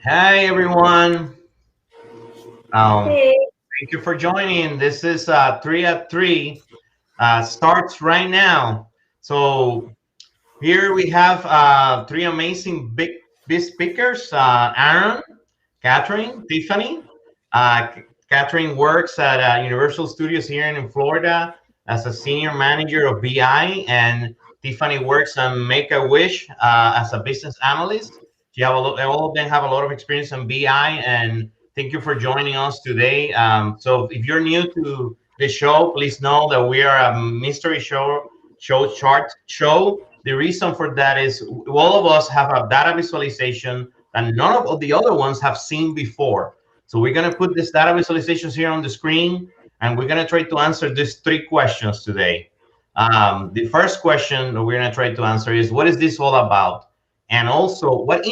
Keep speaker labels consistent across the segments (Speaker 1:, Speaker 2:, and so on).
Speaker 1: Hi everyone. Um,
Speaker 2: Hey,
Speaker 1: Thank you for joining. This is 3 at 3. Starts right now. So here we have three amazing big speakers: Aaron, Catherine, Tiffany. Catherine works at Universal Studios here in Florida as a senior manager of BI, and Tiffany works on Make a Wish as a business analyst. All of them have a lot of experience in BI, and thank you for joining us today. So, if you're new to the show, please know that we are a mystery show chart show. The reason for that is all of us have a data visualization that none of the other ones have seen before. So we're going to put this data visualizations here on the screen, and we're going to try to answer these three questions today. The first question that we're going to try to answer is, what is this all about? And also, what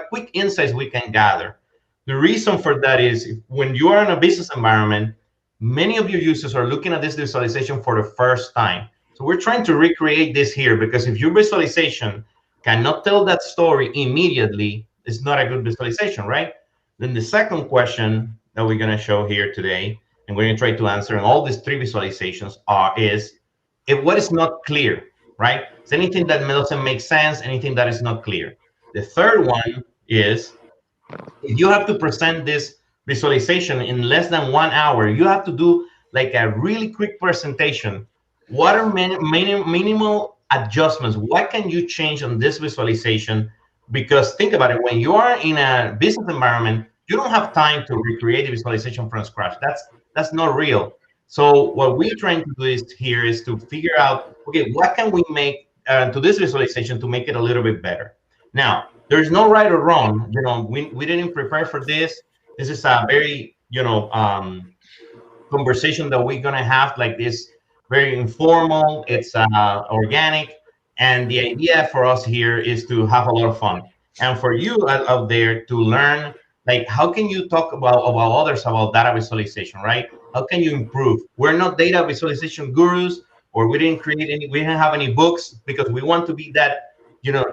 Speaker 1: quick insights we can gather. The reason for that is when you are in a business environment, many of your users are looking at this visualization for the first time. So we're trying to recreate this here because if your visualization cannot tell that story immediately, it's not a good visualization, right? Then the second question that we're going to show here today, and we're going to try to answer in all these three visualizations is if what is not clear, right? It's anything that doesn't make sense, anything that is not clear. The third one is if you have to present this visualization in less than 1 hour, you have to do like a really quick presentation. What are minimal adjustments? What can you change on this visualization? Because think about it, when you are in a business environment, you don't have time to recreate the visualization from scratch. That's not real. So what we're trying to do is here is to figure out, okay, what can we make to this visualization to make it a little bit better? Now, there's no right or wrong. We didn't prepare for this. This is a very, conversation that we're gonna have like this, very informal. It's organic, and the idea for us here is to have a lot of fun, and for you out there to learn like how can you talk about others about data visualization, right? How can you improve? We're not data visualization gurus, or we didn't have any books because we want to be that you know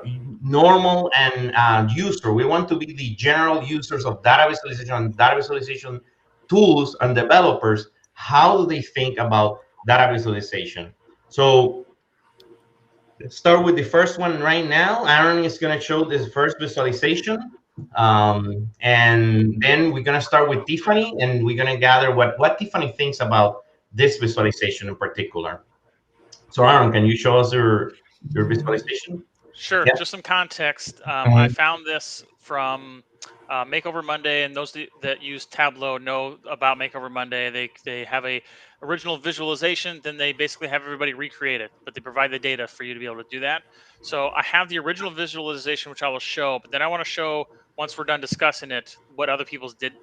Speaker 1: normal and user. We want to be the general users of data visualization tools and developers. How do they think about data visualization? So let's start with the first one right now. Aaron is going to show this first visualization. And then we're going to start with Tiffany, and we're going to gather what Tiffany thinks about this visualization in particular. So Aaron, can you show us your visualization?
Speaker 3: Sure.
Speaker 1: Yeah.
Speaker 3: Just some context. I
Speaker 1: Mhm.
Speaker 3: found this from Makeover Monday, and those that use Tableau know about Makeover Monday. They have a original visualization, then they basically have everybody recreate it, but they provide the data for you to be able to do that. So I have the original visualization, which I will show, but then I want to show once we're done discussing it, what other people's did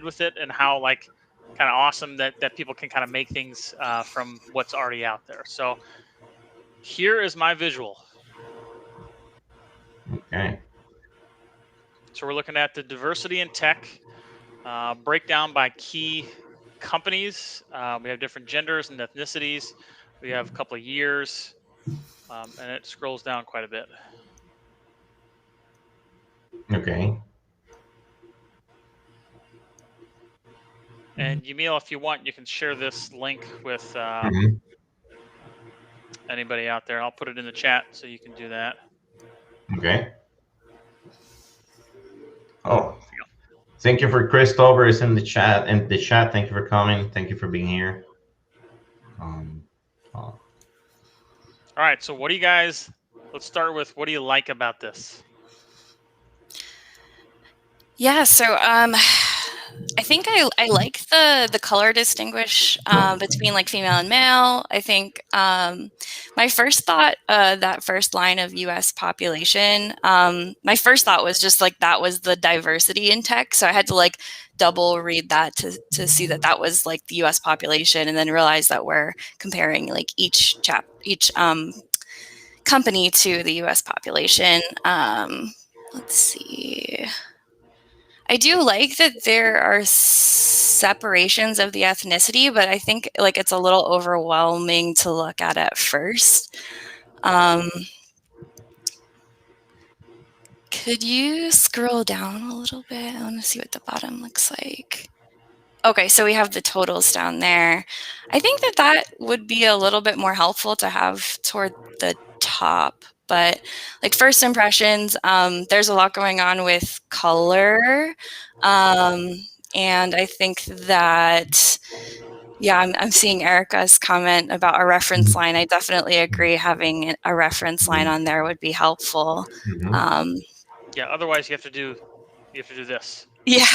Speaker 3: with it, and how like kind of awesome that people can kind of make things from what's already out there. So here is my visual.
Speaker 1: Okay.
Speaker 3: So we're looking at the diversity in tech, breakdown by key companies. We have different genders and ethnicities. We have a couple of years, and it scrolls down quite a bit.
Speaker 1: Okay.
Speaker 3: And Yamil, if you want, you can share this link with
Speaker 1: Mhm.
Speaker 3: anybody out there. I'll put it in the chat so you can do that.
Speaker 1: Okay. Oh, thank you for Christopher is in the chat. Thank you for coming. Thank you for being here. Um, oh,
Speaker 3: All right. So what do you guys? Let's start with what do you like about this?
Speaker 2: yeah, so I think I like the color distinguish between like female and male. I think my first thought, that first line of U.S. population, my first thought was just like that was the diversity in tech. So I had to like double read that to see that that was like the U.S. population, and then realize that we're comparing like each company to the U.S. population. Let's see. I do like that there are separations of the ethnicity, but I think like it's a little overwhelming to look at first. Could you scroll down a little bit? I want to see what the bottom looks like. Okay, so we have the totals down there. I think that would be a little bit more helpful to have toward the top. But like first impressions, there's a lot going on with color. And I think that, yeah, I'm seeing Erica's comment about a reference line. I definitely agree having a reference line on there would be helpful.
Speaker 3: Yeah, otherwise you have to do this.
Speaker 2: Yeah.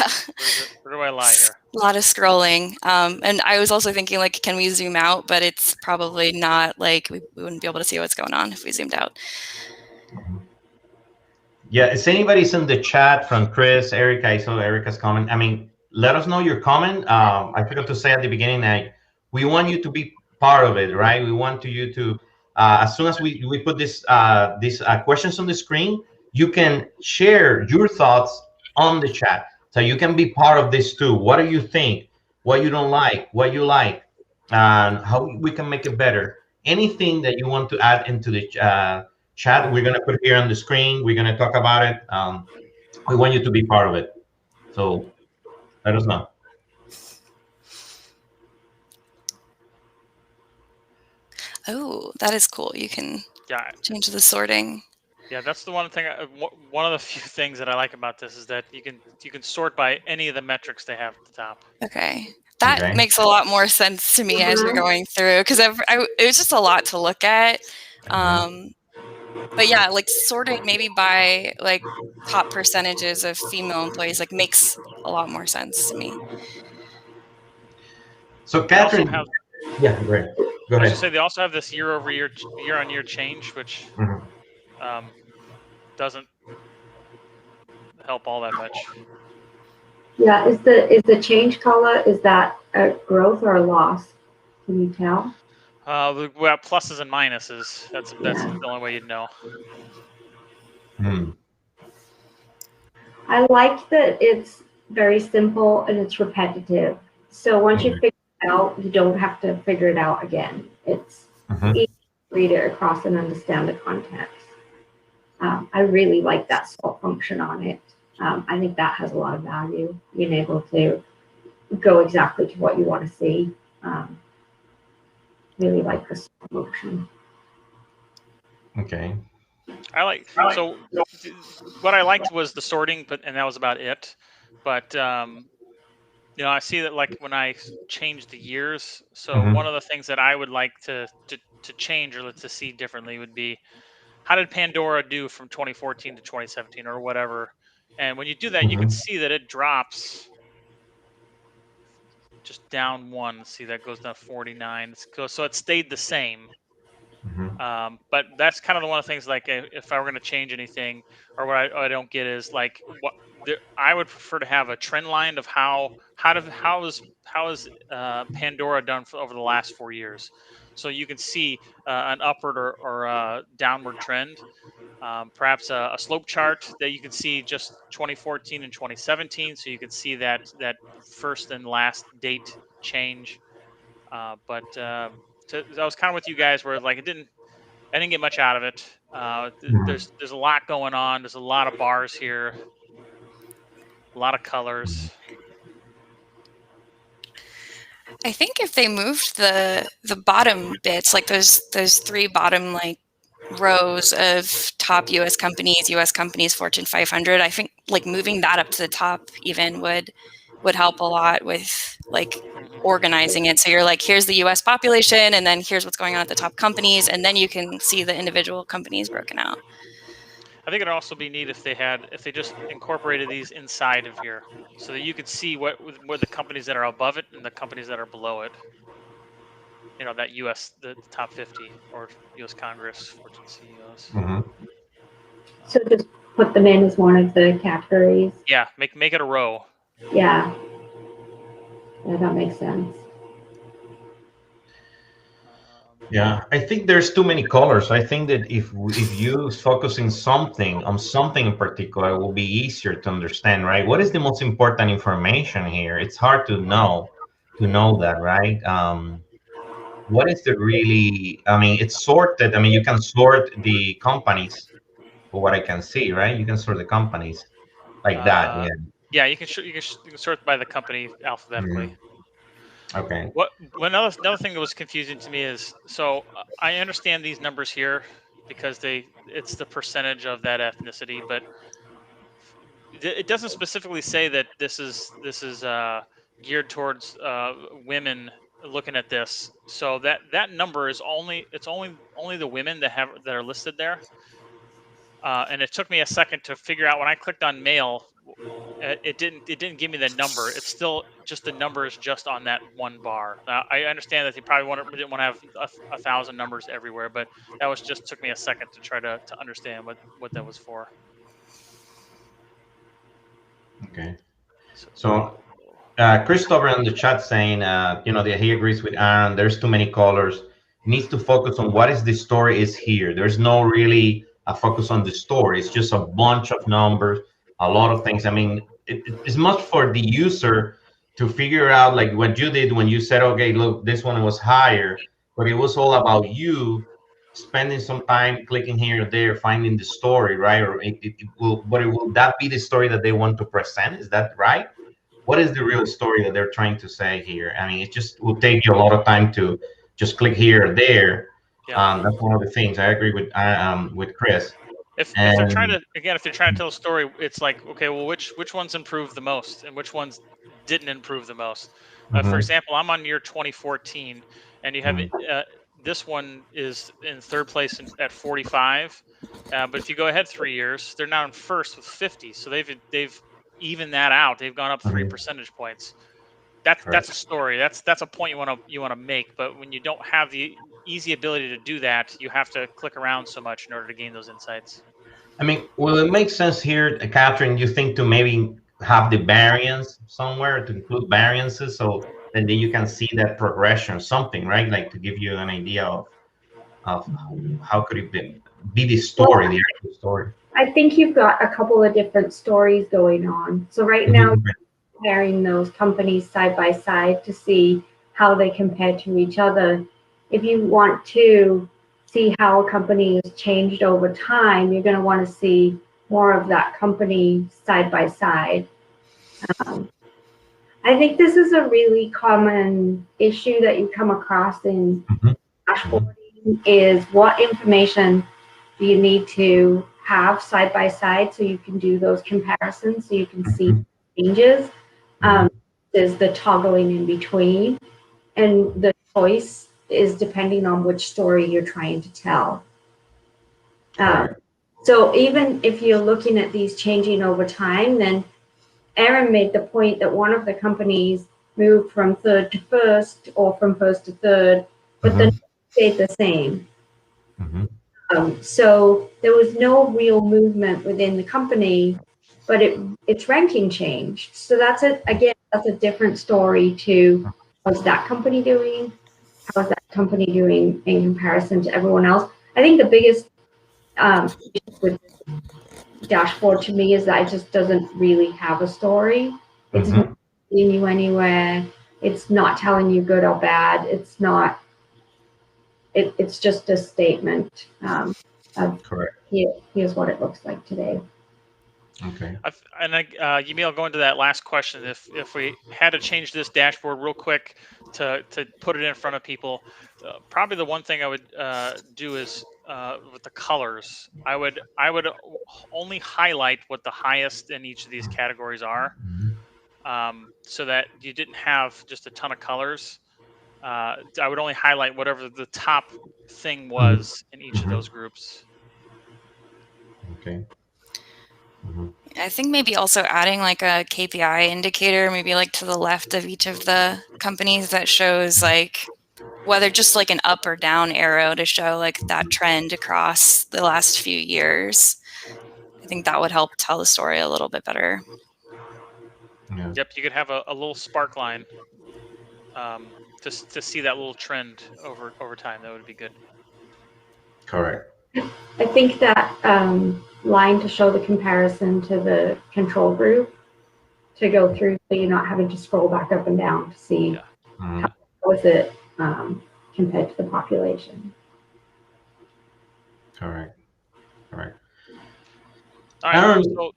Speaker 3: Where do I lie here?
Speaker 2: A lot of scrolling. And I was also thinking, like, can we zoom out? But it's probably not, like, we wouldn't be able to see what's going on if we zoomed out.
Speaker 1: Yeah, is anybody's in the chat from Chris, Erica? I saw Erica's comment. I mean, let us know your comment. I forgot to say at the beginning that we want you to be part of it, right? We want you to, as soon as we put these questions on the screen, you can share your thoughts on the chat. So you can be part of this too. What do you think? What you don't like? What you like? And how we can make it better? Anything that you want to add into the chat, we're going to put here on the screen. We're going to talk about it. We want you to be part of it. So let us know.
Speaker 2: Oh, that is cool. You can change the sorting.
Speaker 3: Yeah, that's the one thing. One of the few things that I like about this is that you can sort by any of the metrics they have at the top.
Speaker 2: Okay. That makes a lot more sense to me as you're going through, because it was just a lot to look at. But yeah, like sorting maybe by like top percentages of female employees like makes a lot more sense to me.
Speaker 1: So Catherine, yeah, great. Go ahead.
Speaker 3: I should say they also have this year-on-year change, which doesn't help all that much.
Speaker 4: Yeah, is the change color, is that a growth or a loss? Can you tell?
Speaker 3: Well, pluses and minuses. That's the only way you'd know.
Speaker 4: I like that it's very simple and it's repetitive. So once you figure it out, you don't have to figure it out again. It's easy to read it across and understand the context. I really like that sort function on it. I think that has a lot of value, being able to go exactly to what you want to see. Really like this function.
Speaker 1: Okay.
Speaker 3: So what I liked was the sorting, and that was about it. But I see that like when I change the years. So one of the things that I would like to change or to see differently would be, how did Pandora do from 2014 to 2017 or whatever? And when you do that, you can see that it drops just down one. See, that goes down 49. So it stayed the same. But that's kind of one of the things, like if I were going to change anything, or what I don't get is like I would prefer to have a trend line of how is Pandora done over the last 4 years, so you can see an upward or a downward trend. Perhaps a slope chart that you can see just 2014 and 2017, so you can see that first and last date change. But I was kind of with you guys where like I didn't get much out of it. There's a lot going on. There's a lot of bars here, a lot of colors.
Speaker 2: I think if they moved the bottom bits, like those three bottom like rows of top U.S. companies, Fortune 500, I think like moving that up to the top even would help a lot with like organizing it. So you're like, here's the U.S. population, and then here's what's going on at the top companies, and then you can see the individual companies broken out.
Speaker 3: I think it'd also be neat if they just incorporated these inside of here, so that you could see what the companies that are above it and the companies that are below it. That the top 50 or U.S. Congress, Fortune CEOs.
Speaker 4: So just put them in as one of the categories.
Speaker 3: Yeah, make it a row.
Speaker 4: Yeah, that makes sense.
Speaker 1: Yeah, I think there's too many colors. I think that if you focus on something in particular, it will be easier to understand, right? What is the most important information here? It's hard to know that, right? What is the really? I mean, it's sorted. I mean, you can sort the companies for what I can see, right? You can sort the companies like that. Yeah.
Speaker 3: Yeah, you can sort by the company alphabetically.
Speaker 1: Okay.
Speaker 3: Another thing that was confusing to me is, so I understand these numbers here because it's the percentage of that ethnicity, but it doesn't specifically say that this is geared towards women looking at this. So that number is only the women that are listed there. And it took me a second to figure out when I clicked on male. It didn't give me the number. It's still just the numbers just on that one bar. I understand that they probably didn't want to have a thousand numbers everywhere, but that was just took me a second to try to understand what that was for.
Speaker 1: Okay.
Speaker 3: So,
Speaker 1: So Christopher in the chat saying, that he agrees with Aaron. There's too many colors. Needs to focus on what is the story is here. There's no really a focus on the story. It's just a bunch of numbers, a lot of things. I mean, it's much for the user to figure out, like what you did when you said, okay, look, this one was higher, but it was all about you spending some time clicking here or there, finding the story, right? Or will that be the story that they want to present? Is that right? What is the real story that they're trying to say here? I mean, it just will take you a lot of time to just click here or there.
Speaker 3: yeah.
Speaker 1: That's one of the things I agree with Chris.
Speaker 3: If they're trying
Speaker 1: And
Speaker 3: to if they're trying to tell a story, it's like, okay, well, which ones improved the most and which ones didn't improve the most. For
Speaker 1: mhm,
Speaker 3: example, I'm on year 2014, and you have
Speaker 1: mhm,
Speaker 3: this one is in third place at 45. But if you go ahead 3 years, they're now in first with 50. So they've evened that out. They've gone up three
Speaker 1: mhm,
Speaker 3: percentage points. That's a
Speaker 1: correct.
Speaker 3: story. That's a point you want to make. But when you don't have the easy ability to do that, you have to click around so much in order to gain those insights.
Speaker 1: I mean, will it make sense here, Catherine, you think to maybe have the variance somewhere to include variances so then you can see that progression, something, right? Like to give you an idea of how could it be the story,
Speaker 4: Well,
Speaker 1: the actual story.
Speaker 4: I think you've got a couple of different stories going on. So right now,
Speaker 1: Mhm,
Speaker 4: comparing those companies side by side to see how they compare to each other. If you want to see how a company has changed over time, you're going to want to see more of that company side by side. I think this is a really common issue that you come across in
Speaker 1: mhm, mhm,
Speaker 4: dashboarding is what information do you need to have side by side so you can do those comparisons so you can see
Speaker 1: mhm,
Speaker 4: changes.
Speaker 1: mhm.
Speaker 4: There's the toggling in between, and the choice is depending on which story you're trying to tell.
Speaker 1: Correct.
Speaker 4: So even if you're looking at these changing over time, then Aaron made the point that one of the companies moved from third to first or from first to third, but the
Speaker 1: Mhm,
Speaker 4: numbers stayed the same.
Speaker 1: mhm,
Speaker 4: So there was no real movement within the company, but its ranking changed. So that's a different story to how's that company doing? How's that company doing in comparison to everyone else? I think the biggest issue with dashboard to me is that it just doesn't really have a story. It's not
Speaker 1: mhm.
Speaker 4: leading you anywhere. It's not telling you good or bad. It's not. It's just a statement of
Speaker 1: Correct.
Speaker 4: here's what it looks like today.
Speaker 1: Okay.
Speaker 3: Yamil, going to that last question, if we had to change this dashboard real quick to put it in front of people, probably the one thing I would do is with the colors. I would only highlight what the highest in each of these categories are,
Speaker 1: Mhm,
Speaker 3: so that you didn't have just a ton of colors. I would only highlight whatever the top thing
Speaker 1: mhm,
Speaker 3: was in each of
Speaker 1: mhm.
Speaker 3: those groups.
Speaker 1: Okay. Mhm,
Speaker 2: I think maybe also adding like a KPI indicator, maybe like to the left of each of the companies that shows like whether just like an up or down arrow to show like that trend across the last few years. I think that would help tell the story a little bit better.
Speaker 1: yeah.
Speaker 3: Yep, you could have a little spark line, to see that little trend over time. That would be good.
Speaker 1: Correct.
Speaker 4: I think that line to show the comparison to the control group to go through so you're not having to scroll back up and down to see
Speaker 3: Yeah.
Speaker 1: Mhm,
Speaker 4: how was it compared to the population.
Speaker 1: correct. Correct.
Speaker 3: All right.
Speaker 1: Aaron,
Speaker 3: So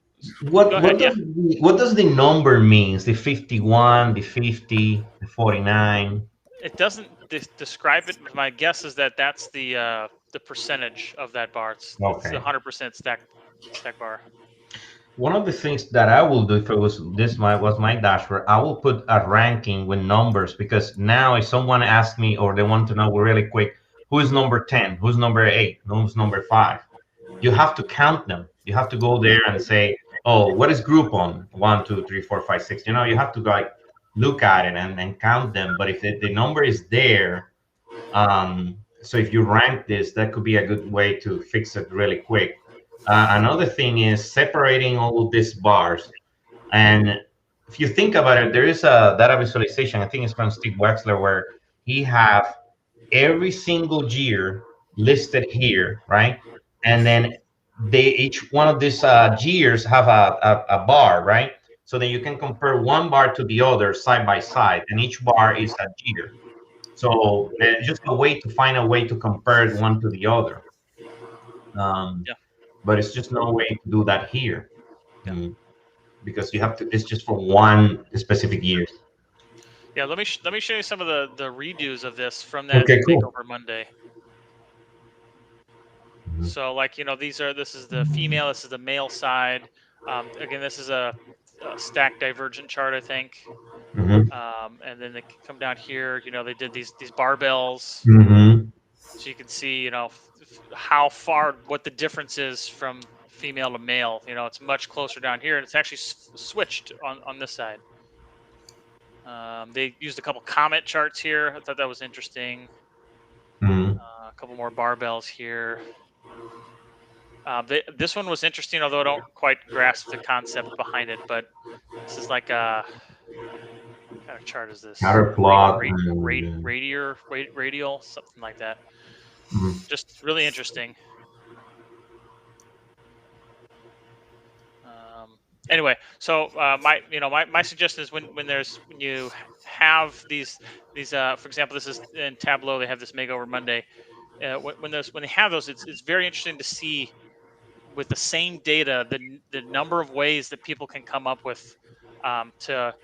Speaker 1: what
Speaker 3: go
Speaker 1: what
Speaker 3: ahead. Yeah.
Speaker 1: does what does the number means? The 51, the 50, the 49.
Speaker 3: It doesn't describe it, but my guess is that that's the percentage of that bar. It's
Speaker 1: Okay.
Speaker 3: 100% stack bar.
Speaker 1: One of the things that I will do if it was my dashboard, I will put a ranking with numbers, because now if someone asks me or they want to know really quick who is number 10, who's number 8, who's number 5, you have to count them. You have to go there and say, oh, what is group on? 1, 2, 3, 4, 5, 6. You have to like look at it and count them. But if the number is there, so if you rank this, that could be a good way to fix it really quick. Another thing is separating all of these bars. And if you think about it, there is a data visualization, I think it's from Steve Wexler, where he have every single year listed here, right? And then each one of these years have a bar, right? So then you can compare one bar to the other side by side, and each bar is a year. So just a way to find a way to compare one to the other.
Speaker 3: Yeah.
Speaker 1: But it's just no way to do that here.
Speaker 3: Yeah.
Speaker 1: Because you have to, it's just for one specific year.
Speaker 3: Yeah. Let me show you some of the redos of this from that
Speaker 1: Okay, cool.
Speaker 3: Makeover Monday. So like, this is the female, this is the male side. Again, this is a stack divergent chart, I think. And then they come down here, they did these barbells. So you can see, how far, what the difference is from female to male. It's much closer down here, and it's actually switched on this side. They used a couple comet charts here. I thought that was interesting. A couple more barbells here. This one was interesting, although I don't quite grasp the concept behind it. But this is like what kind of chart is this?
Speaker 1: Scatter plot,
Speaker 3: radial, something like that. Just really interesting. Anyway, so my suggestion is when you have these for example, this is in Tableau, they have this Makeover Monday. When they have those, it's very interesting to see with the same data the number of ways that people can come up with to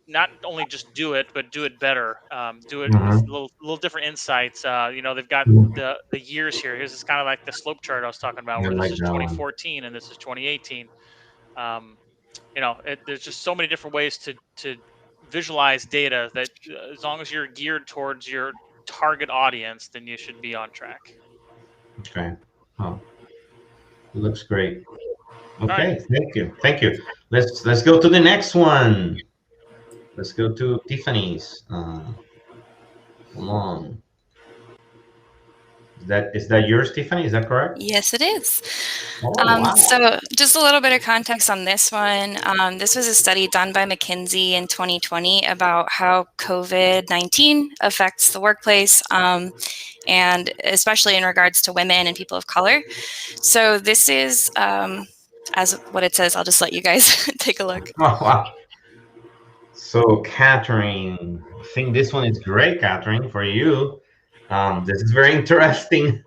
Speaker 3: not only just do it, but do it better. Do it with little different insights. They've got the years here. Here's this kind of like the slope chart I was talking about, where this is 2014 and this is 2018. There's just so many different ways to visualize data that as long as you're geared towards your target audience, then you should be on track.
Speaker 1: Okay. Oh, looks great. Okay,
Speaker 3: right.
Speaker 1: Thank you. Let's go to the next one. Let's go to Tiffany's. Come on. Is that yours, Tiffany? Is that correct?
Speaker 2: Yes, it is.
Speaker 1: Oh, wow.
Speaker 2: So just a little bit of context on this one. This was a study done by McKinsey in 2020 about how COVID-19 affects the workplace, and especially in regards to women and people of color. So this is, as what it says, I'll just let you guys take a look.
Speaker 1: Oh, wow. So, Catherine, I think this one is great, Catherine, for you. This is very interesting.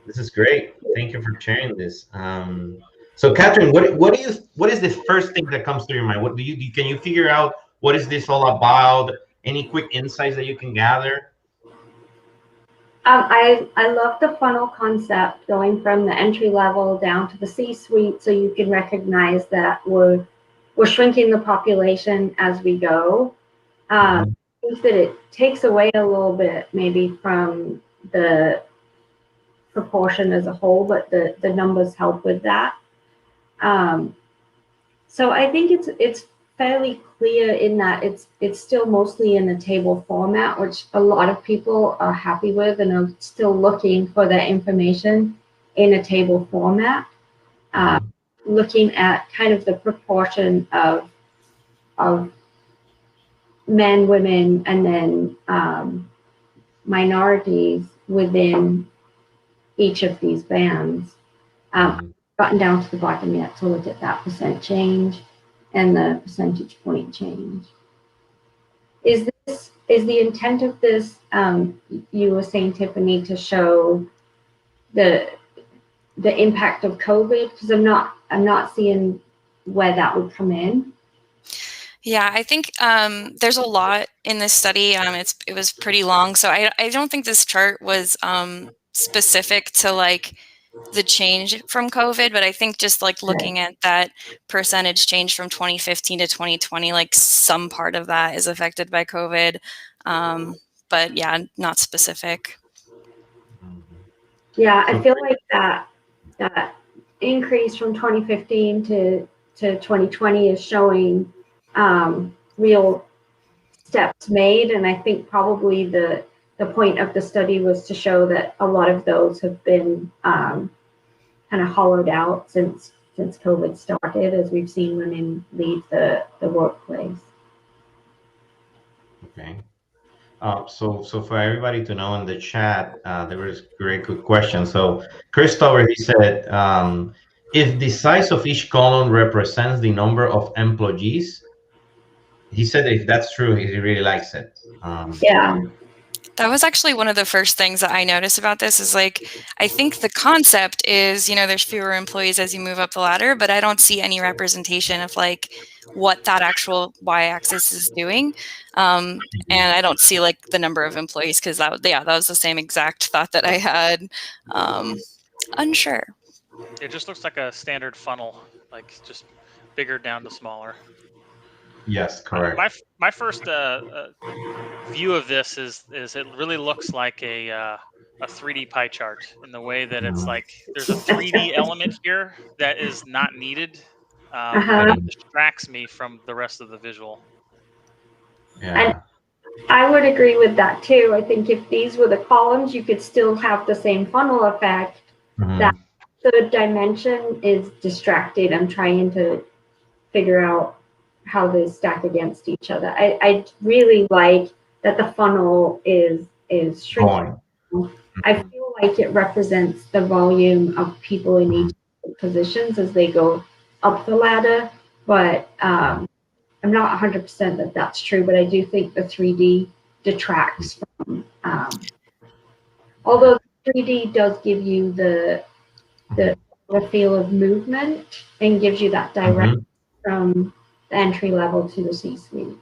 Speaker 1: This is great. Thank you for sharing this. So, Catherine, what is the first thing that comes to your mind? Can you figure out what is this all about? Any quick insights that you can gather?
Speaker 4: I love the funnel concept, going from the entry level down to the C-suite, so you can recognize that we're shrinking the population as we go. I think that it takes away a little bit maybe from the proportion as a whole, but the numbers help with that. So I think it's fairly clear in that it's still mostly in a table format, which a lot of people are happy with and are still looking for that information in a table format. Looking at kind of the proportion of men, women, and then minorities within each of these bands. Gotten down to the bottom yet to look at that percent change and the percentage point change. Is the intent of this, you were saying, Tiffany, to show the the impact of COVID? Because I'm not seeing where that would come in.
Speaker 2: Yeah, I think there's a lot in this study. It was pretty long, so I don't think this chart was specific to like the change from COVID, but I think just like looking at that percentage change from 2015 to 2020, like some part of that is affected by COVID, but yeah, not specific.
Speaker 4: Yeah, I feel like that increase from 2015 to 2020 is showing real steps made, and I think probably the point of the study was to show that a lot of those have been kind of hollowed out since COVID started, as we've seen women leave the workplace.
Speaker 1: Okay. So for everybody to know in the chat, there was a very good question. So Christopher, he said, if the size of each column represents the number of employees, he said that if that's true, he really likes it.
Speaker 4: Yeah.
Speaker 2: That was actually one of the first things that I noticed about this is like, I think the concept is, you know, there's fewer employees as you move up the ladder, but I don't see any representation of like what that actual y-axis is doing. And I don't see like the number of employees because that was the same exact thought that I had. Unsure.
Speaker 3: It just looks like a standard funnel, like just bigger down to smaller.
Speaker 1: Yes, correct.
Speaker 3: My first view of this is it really looks like a 3D pie chart in the way that it's like there's a 3D element here that is not needed, and it distracts me from the rest of the visual.
Speaker 1: Yeah.
Speaker 4: And I would agree with that too. I think if these were the columns, you could still have the same funnel effect. That third dimension is distracted. I'm trying to figure out how they stack against each other. I really like that the funnel is shrinking. I feel like it represents the volume of people in each positions as they go up the ladder, but I'm not 100% that that's true, but I do think the 3D detracts from, although 3D does give you the feel of movement and gives you that direct from the entry level to the C-suite.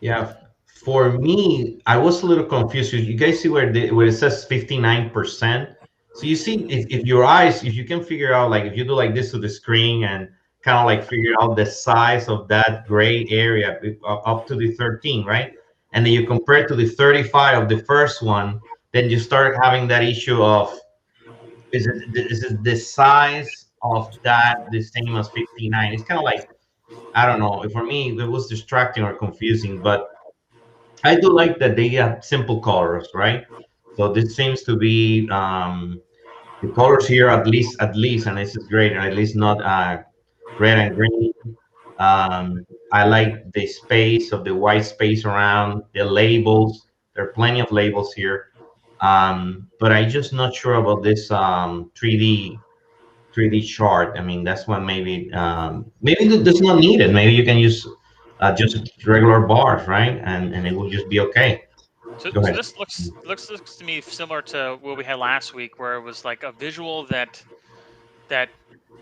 Speaker 1: Yeah, for me, I was a little confused. You guys see where it says 59%? So you see, if your eyes, if you can figure out, like if you do like this to the screen and kind of like figure out the size of that gray area up to the 13, right? And then you compare it to the 35 of the first one, then you start having that issue of, is it the size of that the same as 59? It's kind of like, I don't know. For me, it was distracting or confusing, but I do like that they have simple colors, right? So this seems to be the colors here, at least, and this is great, and at least not red and green. I like the space of the white space around the labels. There are plenty of labels here, but I'm just not sure about this 3D chart. I mean, that's one maybe that's not needed. Maybe you can use just regular bars, right? And it will just be okay.
Speaker 3: So this looks to me similar to what we had last week, where it was like a visual that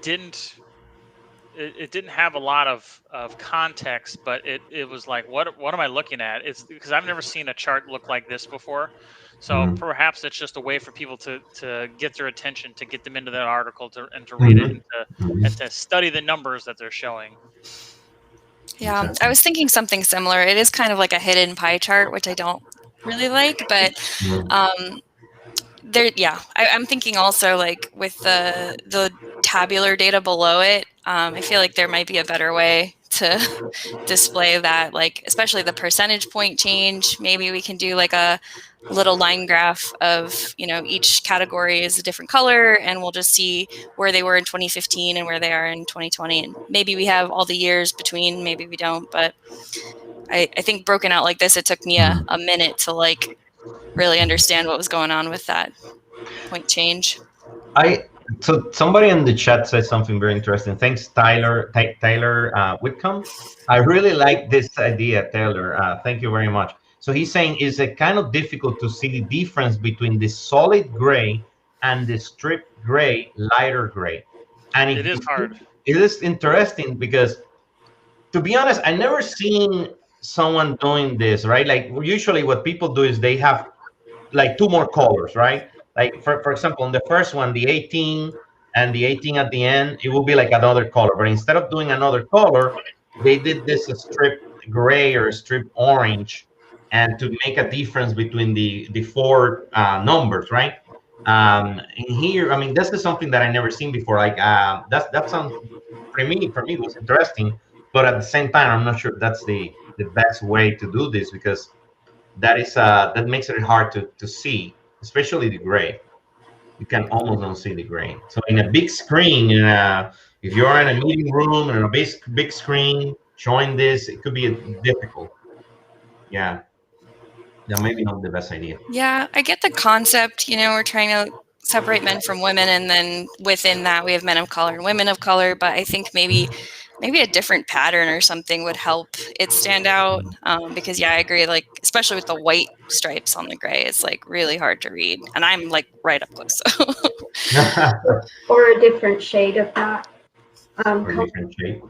Speaker 3: didn't have a lot of context, but it was like, what am I looking at? It's because I've never seen a chart look like this before. So perhaps it's just a way for people to get their attention, to get them into that article, and to read it, and to study the numbers that they're showing.
Speaker 2: Yeah, I was thinking something similar. It is kind of like a hidden pie chart, which I don't really like, but I'm thinking also like with the tabular data below it, I feel like there might be a better way to display that, like especially the percentage point change. Maybe we can do like a little line graph of, you know, each category is a different color, and we'll just see where they were in 2015 and where they are in 2020. And maybe we have all the years between, maybe we don't, but I think broken out like this, it took me a minute to like really understand what was going on with that point change.
Speaker 1: So somebody in the chat said something very interesting. Thanks, Tyler Whitcomb. I really like this idea, Taylor. Thank you very much. So he's saying is it kind of difficult to see the difference between the solid gray and the strip gray, lighter gray. And
Speaker 3: It is hard.
Speaker 1: it is interesting because, to be honest, I never seen someone doing this, right? Like usually what people do is they have like two more colors, right? Like for example, on the first one, the 18 and the 18 at the end, it will be like another color. But instead of doing another color, they did this strip gray or strip orange, and to make a difference between the four numbers, right? And here, I mean, this is something that I never seen before. Like that sounds for me it was interesting, but at the same time, I'm not sure that's the best way to do this, because that makes it hard to see, especially the gray. You can almost don't see the gray. So in a big screen, if you're in a meeting room and a big screen showing this, it could be difficult. Yeah, that may be not the best idea.
Speaker 2: Yeah, I get the concept. We're trying to separate men from women, and then within that we have men of color and women of color. But I think maybe a different pattern or something would help it stand out. Because yeah, I agree. Like especially with the white stripes on the gray, it's like really hard to read, and I'm like right up close. So.
Speaker 4: Or a different shade of that.
Speaker 1: Or different shape.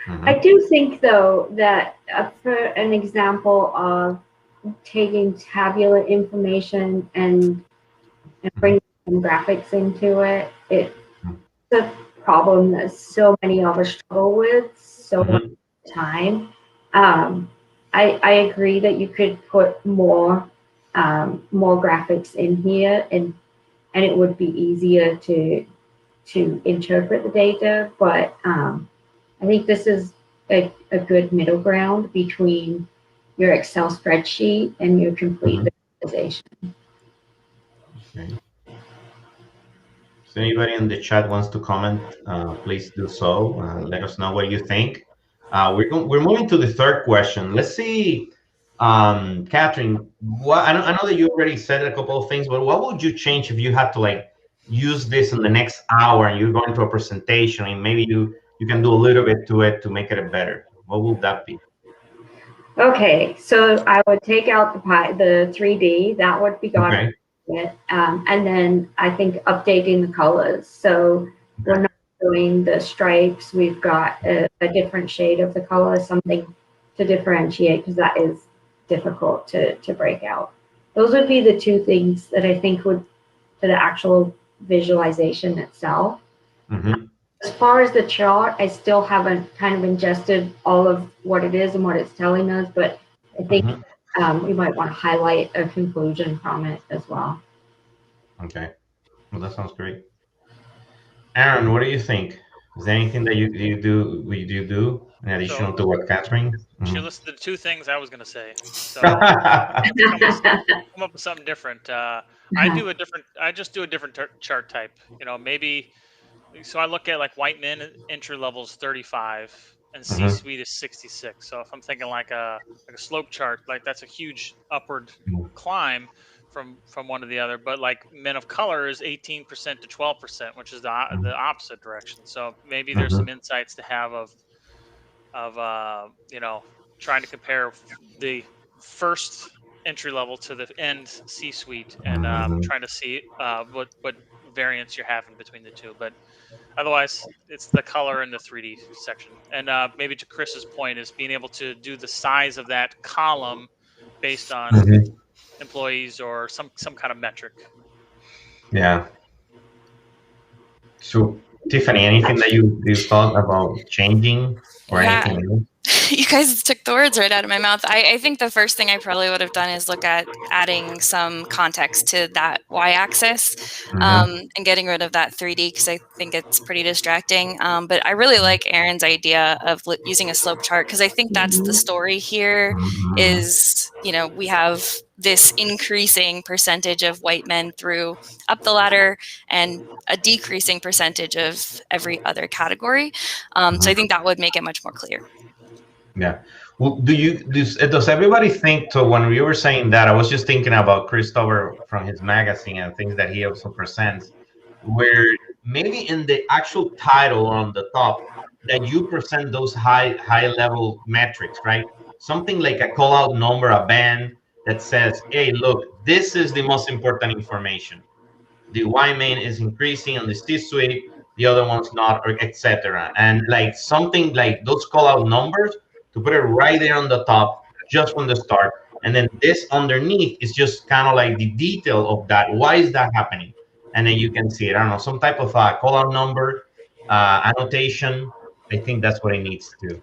Speaker 4: I do think, though, that for an example of taking tabular information and bringing some graphics into it, it's a problem that so many of us struggle with so much time. I agree that you could put more graphics in here, and it would be easier to interpret the data, but I think this is a good middle ground between your Excel spreadsheet and your complete visualization.
Speaker 1: Okay. If anybody in the chat wants to comment, please do so. Let us know what you think. We're moving to the third question. Let's see, Catherine. I know that you already said a couple of things, but what would you change if you had to like use this in the next hour and you're going to a presentation and maybe you can do a little bit to it to make it better? What would that be?
Speaker 4: Okay, so I would take out the 3D. That would be gone.
Speaker 1: Okay.
Speaker 4: And then I think updating the colors. So we're not doing the stripes. We've got a different shade of the color, something to differentiate, because that is difficult to break out. Those would be the two things that I think would, for the actual visualization itself. As far as the chart, I still haven't kind of ingested all of what it is and what it's telling us, but I think we might want to highlight a conclusion from it as well.
Speaker 1: Okay, well, that sounds great. Aaron, what do you think? Is there anything that you do in addition to what Catherine?
Speaker 3: She listed the two things I was going to say. So come up with something different. I just do a different chart type. Maybe. So I look at like white men entry levels 35 and C-suite is 66. So if I'm thinking like a slope chart, like that's a huge upward climb from one to the other. But like men of color is 18% to 12%, which is the opposite direction. So maybe there's some insights to have of trying to compare the first entry level to the end C-suite and trying to see what variance you're having between the two. But otherwise, it's the color and the 3D section. And maybe to Chris's point is being able to do the size of that column based on employees or some kind of metric.
Speaker 1: Yeah. So, Tiffany, anything that you thought about changing or anything else?
Speaker 2: You guys took the words right out of my mouth. I think the first thing I probably would have done is look at adding some context to that y-axis and getting rid of that 3D, because I think it's pretty distracting. But I really like Aaron's idea of using a slope chart, because I think that's the story here is, we have this increasing percentage of white men up the ladder and a decreasing percentage of every other category. So I think that would make it much more clear.
Speaker 1: Yeah. Well, does everybody think? So when we were saying that, I was just thinking about Christopher from his magazine and things that he also presents, where maybe in the actual title on the top that you present those high level metrics, right? Something like a call out number, a band, that says, hey, look, this is the most important information. The Y main is increasing on the C-suite, the other one's not, or etc. And like something like those call out numbers to put it right there on the top, just from the start. And then this underneath is just kind of like the detail of that. Why is that happening? And then you can see it. I don't know, some type of call out number, annotation. I think that's what it needs to.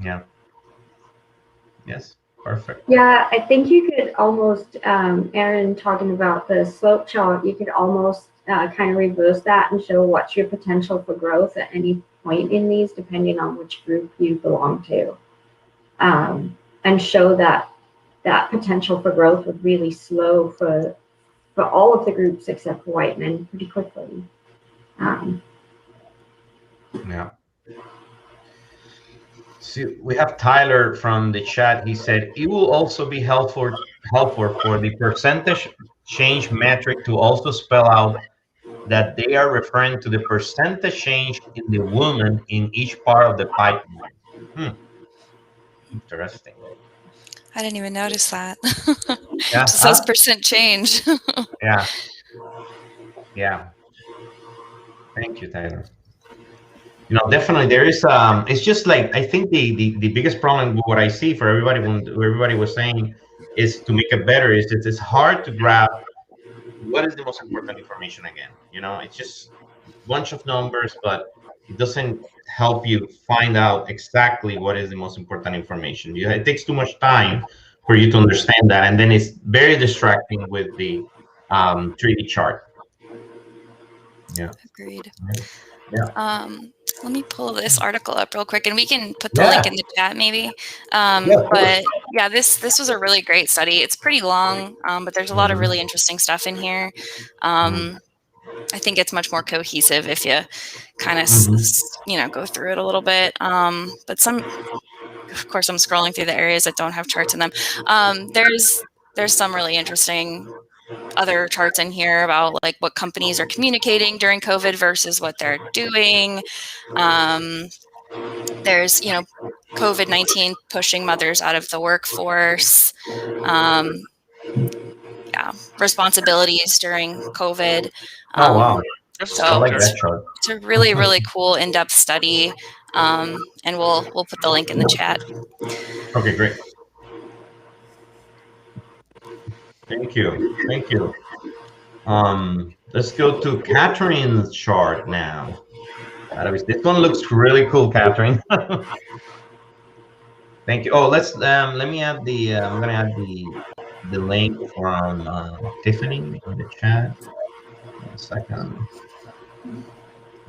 Speaker 1: Yeah. Yes. Perfect.
Speaker 4: Yeah, I think you could almost, Aaron, talking about the slope chart, you could almost kind of reverse that and show what's your potential for growth at any point in these, depending on which group you belong to, and show that that potential for growth would really slow for all of the groups except for white men pretty quickly.
Speaker 1: Yeah. See, we have Tyler from the chat. He said it will also be helpful for the percentage change metric to also spell out that they are referring to the percentage change in the woman in each part of the pipeline. Interesting.
Speaker 2: I didn't even notice that.
Speaker 1: Yeah.
Speaker 2: Just says percent change.
Speaker 1: Yeah. Yeah. Thank you, Tyler. You know, definitely there is. It's just like I think the biggest problem with what I see for everybody when everybody was saying is to make it better is that it's hard to grab what is the most important information again. You know, it's just a bunch of numbers, but it doesn't help you find out exactly what is the most important information. It takes too much time for you to understand that, and then it's very distracting with the 3D chart. Yeah.
Speaker 2: Agreed.
Speaker 1: Yeah.
Speaker 2: Let me pull this article up real quick, and we can put the link in the chat maybe.
Speaker 1: Yeah,
Speaker 2: but yeah, this was a really great study. It's pretty long, but there's a lot of really interesting stuff in here. I think it's much more cohesive if you kind of go through it a little bit. But of course, I'm scrolling through the areas that don't have charts in them. There's some really interesting other charts in here about like what companies are communicating during COVID versus what they're doing. There's, COVID-19 pushing mothers out of the workforce. Responsibilities during COVID.
Speaker 1: Oh, wow.
Speaker 2: So
Speaker 1: I like that chart.
Speaker 2: It's a really, really cool in-depth study. And we'll put the link in the chat.
Speaker 1: Okay, great. Thank you. Thank you. Let's go to Catherine's chart now. This one looks really cool, Catherine. Thank you. Oh, let me add the I'm gonna add the link from Tiffany in the chat. 1 second.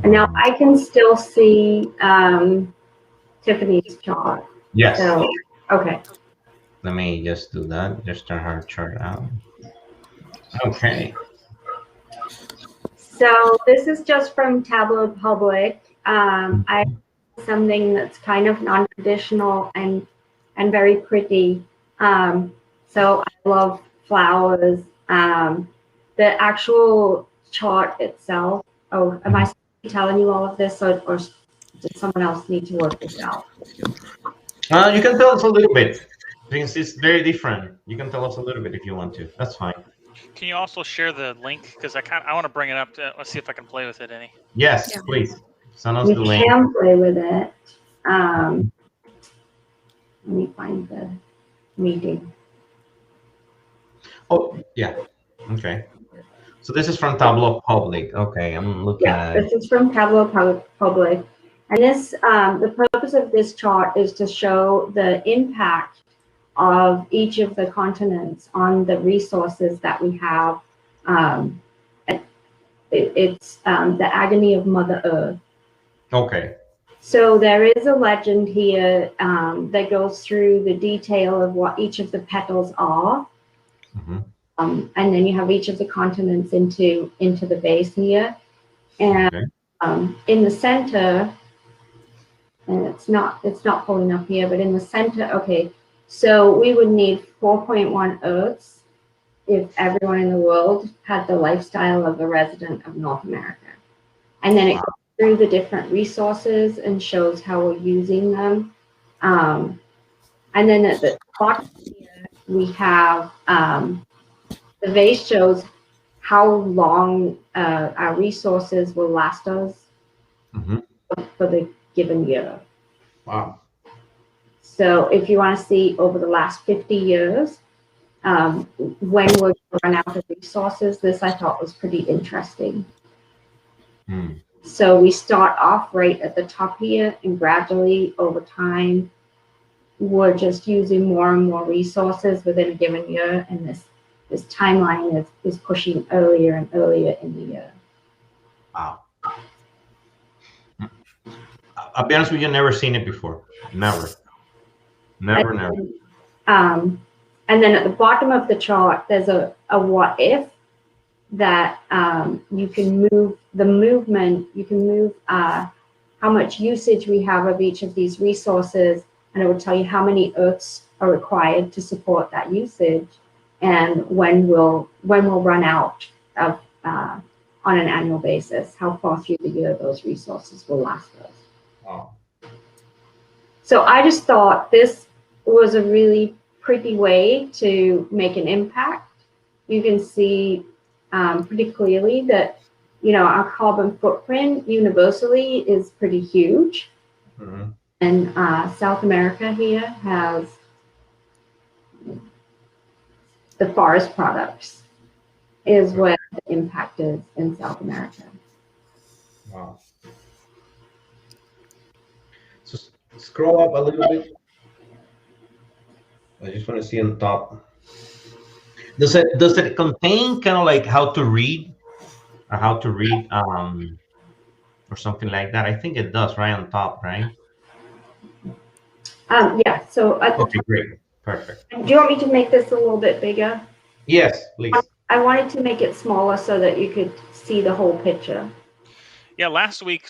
Speaker 4: And now I can still see Tiffany's chart.
Speaker 1: Yes.
Speaker 4: So, okay.
Speaker 1: Let me just do that. Just turn her chart out. Okay.
Speaker 4: So this is just from Tableau Public. I have something that's kind of non-traditional and very pretty. So I love flowers. The actual chart itself. Oh, am I telling you all of this, or does someone else need to work this out?
Speaker 1: You can tell us a little bit. Because it's very different. You can tell us a little bit if you want to. That's fine.
Speaker 3: Can you also share the link? Because I want to bring it up. Let's see if I can play with it any.
Speaker 1: Yes, please. Send us the link.
Speaker 4: We can play with it. Let me find the meeting.
Speaker 1: Oh, yeah. Okay. So this is from Tableau Public. Okay, I'm looking at.
Speaker 4: This is from Tableau Public. And this, the purpose of this chart is to show the impact of each of the continents on the resources that we have. It's the agony of Mother Earth. Okay. So there is a legend here that goes through the detail of what each of the petals are. Mm-hmm. And then you have each of the continents into the base here. And in the center, and it's not pulling up here, but in the center, okay, so we would need 4.1 Earths if everyone in the world had the lifestyle of a resident of North America. And then it goes through the different resources and shows how we're using them. And then at the bottom here, We have the vase shows how long our resources will last us for the given year.
Speaker 1: Wow.
Speaker 4: So if you want to see over the last 50 years, when we're going to run out of resources, this I thought was pretty interesting. So we start off right at the top here, and gradually over time, we're just using more and more resources within a given year, and this timeline is pushing earlier and earlier in the year.
Speaker 1: Wow. I'll be honest with you, never seen it before. Never.
Speaker 4: And then at the bottom of the chart, there's a what if that you can move the movement, you can move how much usage we have of each of these resources, and it will tell you how many Earths are required to support that usage, and when we'll run out of on an annual basis, how far through the year those resources will last us.
Speaker 1: Wow.
Speaker 4: So I just thought this was a really pretty way to make an impact. You can see pretty clearly that, you know, our carbon footprint universally is pretty huge. And South America here has the forest products is where the impact is in South America.
Speaker 1: Wow. So scroll up a little bit. I just want to see on top. Does it contain kind of like how to read or something like that? I think it does, right on top, right?
Speaker 4: Yeah. So
Speaker 1: okay, great, perfect.
Speaker 4: do you want me to make this a little bit bigger?
Speaker 1: Yes, please.
Speaker 4: I wanted to make it smaller so that you could see the whole picture.
Speaker 3: Yeah, last week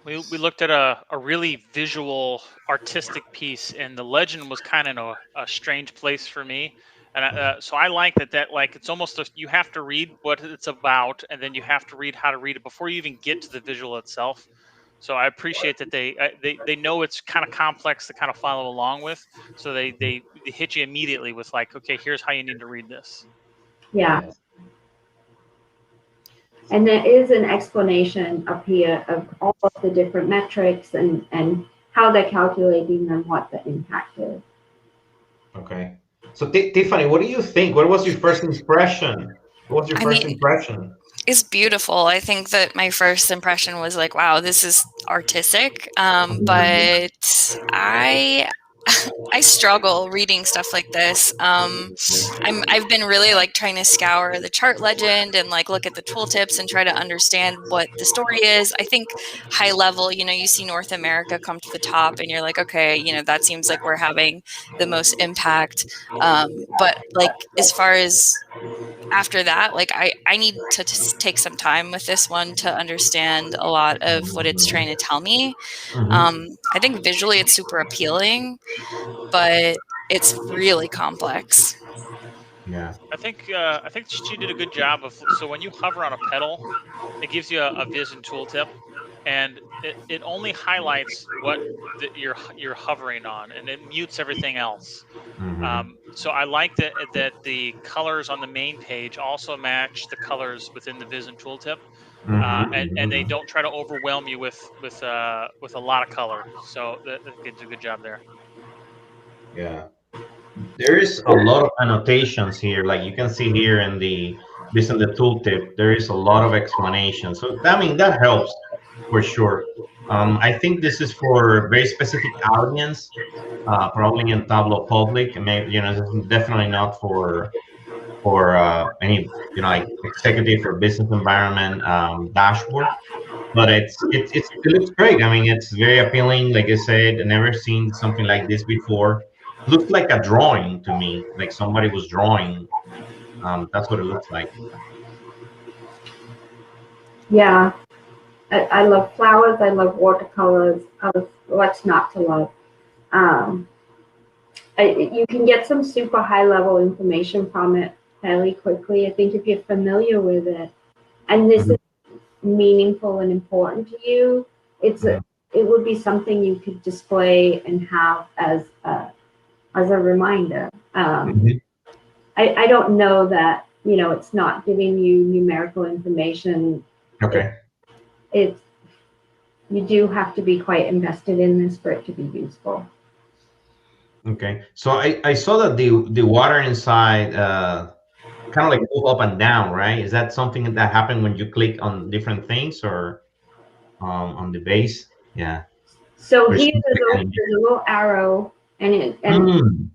Speaker 3: we looked at a really visual, artistic piece, and the legend was kind of in a strange place for me. And so I like that like it's almost you have to read what it's about, and then you have to read how to read it before you even get to the visual itself. So I appreciate that they know it's kind of complex to kind of follow along with. So they hit you immediately with like, okay, here's how you need to read this.
Speaker 4: Yeah. And there is an explanation up here of all of the different metrics and how they're calculating and what the impact is.
Speaker 1: Okay. So Tiffany, what do you think? What was your first impression? What was your first impression?
Speaker 2: It's beautiful. I think that my first impression was like, wow, this is artistic. But I struggle reading stuff like this. I've been really like trying to scour the chart legend and like look at the tooltips and try to understand what the story is. I think high level, you know, you see North America come to the top and you're like, okay, you know, that seems like we're having the most impact. But like as far as after that, like I need to take some time with this one to understand a lot of what it's trying to tell me. I think visually it's super appealing, but it's really complex.
Speaker 1: Yeah.
Speaker 3: I think she did a good job of, so when you hover on a pedal, it gives you a vision tooltip, and it only highlights what you're hovering on, and it mutes everything else. So I like that the colors on the main page also match the colors within the vision tooltip, and they don't try to overwhelm you with a lot of color. So that gives a good job there.
Speaker 1: Yeah. There is a lot of annotations here, like you can see here in the tooltip. There is a lot of explanation, so I mean that helps for sure. I think this is for very specific audience, probably in Tableau Public, and maybe, you know, this is definitely not for any, you know, like executive or business environment dashboard. But it looks great. I mean, it's very appealing. Like I said, I've never seen something like this before. Looks like a drawing to me, like somebody was drawing. That's what it looks like.
Speaker 4: Yeah, I love flowers. I love watercolors. What's not to love? You can get some super high level information from it fairly quickly. I think if you're familiar with it, and this is meaningful and important to you, it would be something you could display and have as a reminder. I don't know that, it's not giving you numerical information.
Speaker 1: Okay.
Speaker 4: It's you do have to be quite invested in this for it to be useful.
Speaker 1: Okay. So I saw that the water inside kind of like move up and down, right? Is that something that happened when you click on different things or on the base? Yeah.
Speaker 4: So
Speaker 1: Or is
Speaker 4: here
Speaker 1: it
Speaker 4: there's a little arrow, and
Speaker 1: Mm,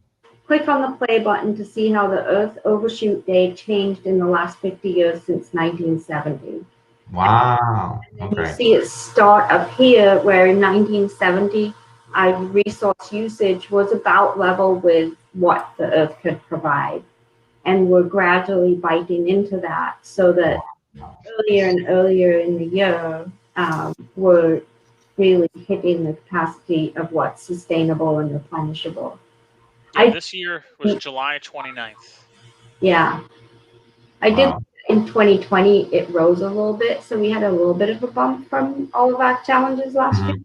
Speaker 4: click on the play button to see how the Earth overshoot day changed in the last 50 years since 1970.
Speaker 1: wow.
Speaker 4: And you
Speaker 1: Okay.
Speaker 4: see it start up here, where in 1970, our resource usage was about level with what the Earth could provide. And we're gradually biting into that, so that
Speaker 1: Wow.
Speaker 4: earlier and earlier in the year, we're really hitting the capacity of what's sustainable and replenishable.
Speaker 3: Yeah, this year was July 29th.
Speaker 4: Yeah. I did
Speaker 1: Wow.
Speaker 4: in 2020, it rose a little bit. So we had a little bit of a bump from all of our challenges last year.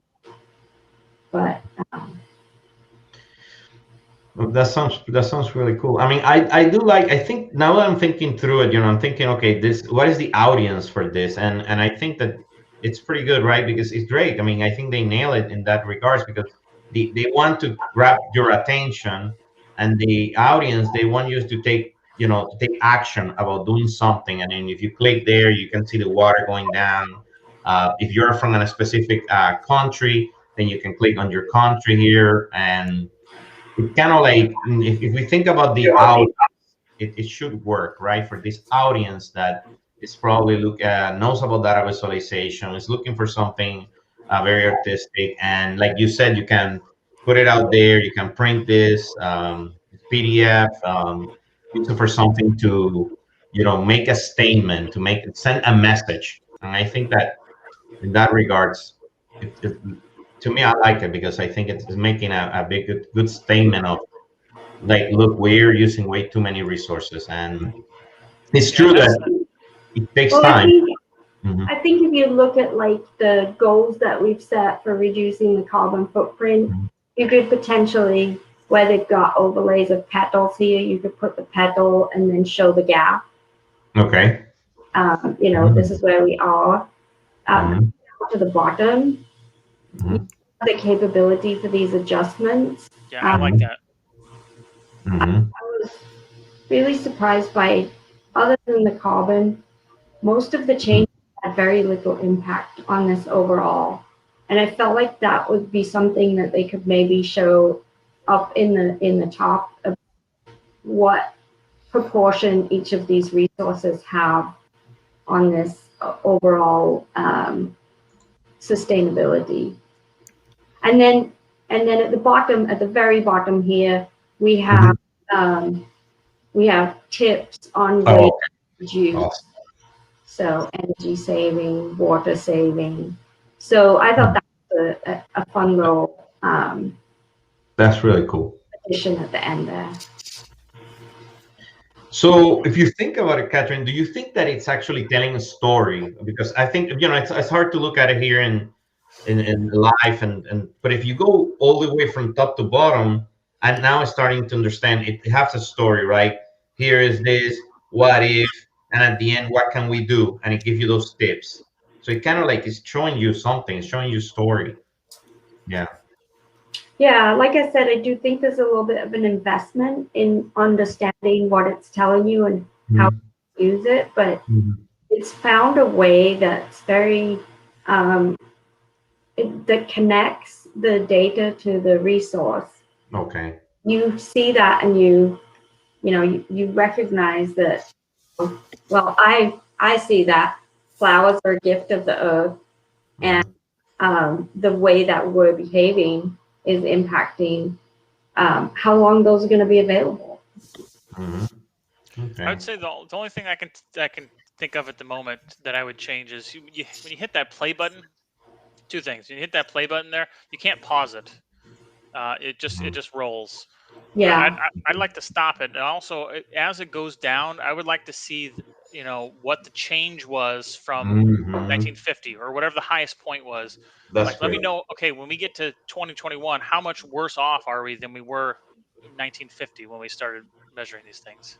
Speaker 4: But
Speaker 1: Well, that sounds really cool. I mean, I do like. I think now that I'm thinking through it, I'm thinking, okay, what is the audience for this? And I think that it's pretty good, right? Because it's great. I mean, I think they nail it in that regards because they want to grab your attention, and the audience they want you to take action about doing something. And then if you click there, you can see the water going down. If you're from a specific country, then you can click on your country here and it's kind of like if we think about the audience, it should work, right? For this audience that is probably knows about data visualization, is looking for something very artistic, and like you said, you can put it out there. You can print this PDF, use it for something to make a statement, to send a message. And I think that in that regards, to me, I like it because I think it's making a big good statement of like, look, we're using way too many resources, and it's
Speaker 3: Yeah,
Speaker 1: true
Speaker 3: that's
Speaker 1: that it takes
Speaker 4: well,
Speaker 1: time. Mhm.
Speaker 4: I think if you look at like the goals that we've set for reducing the carbon footprint, you could potentially, where they've got overlays of petals here, you could put the petal and then show the gap.
Speaker 1: Okay.
Speaker 4: This is where we are.
Speaker 1: Mhm.
Speaker 4: To the bottom,
Speaker 1: Mhm.
Speaker 4: the capability for these adjustments.
Speaker 3: Yeah, I like that.
Speaker 1: Mhm.
Speaker 4: I was really surprised by, other than the carbon, most of the changes had very little impact on this overall. And I felt like that would be something that they could maybe show up in the top of what proportion each of these resources have on this overall sustainability. And then at the bottom, at the very bottom here, we have tips on ways
Speaker 1: Oh,
Speaker 4: to reduce.
Speaker 1: awesome.
Speaker 4: So energy saving, water saving. So I thought that was a fun little
Speaker 1: That's really cool.
Speaker 4: addition at the end there.
Speaker 1: So, if you think about it, Catherine, do you think that it's actually telling a story? Because I think it's hard to look at it here in life, and but if you go all the way from top to bottom, and now I'm starting to understand it has a story, right? Here is this, what if, and at the end, what can we do? And it gives you those tips. So it kind of like is showing you something, it's showing you story. Yeah.
Speaker 4: Yeah, like I said, I do think there's a little bit of an investment in understanding what it's telling you and how to use it, but it's found a way that's very that connects the data to the resource.
Speaker 1: Okay.
Speaker 4: You see that, and you recognize that. Well, I see that flowers are a gift of the earth, and the way that we're behaving is impacting how long those are going to be available.
Speaker 1: Okay.
Speaker 3: I would say the only thing I can think of at the moment that I would change is when you hit that play button. Two things: when you hit that play button there, you can't pause it. It just rolls.
Speaker 4: Yeah.
Speaker 3: I'd like to stop it, and also as it goes down, I would like to see what the change was from 1950 or whatever the highest point was.
Speaker 1: That's
Speaker 3: Like, let me
Speaker 1: great.
Speaker 3: know. Okay, when we get to 2021, how much worse off are we than we were in 1950 when we started measuring these things?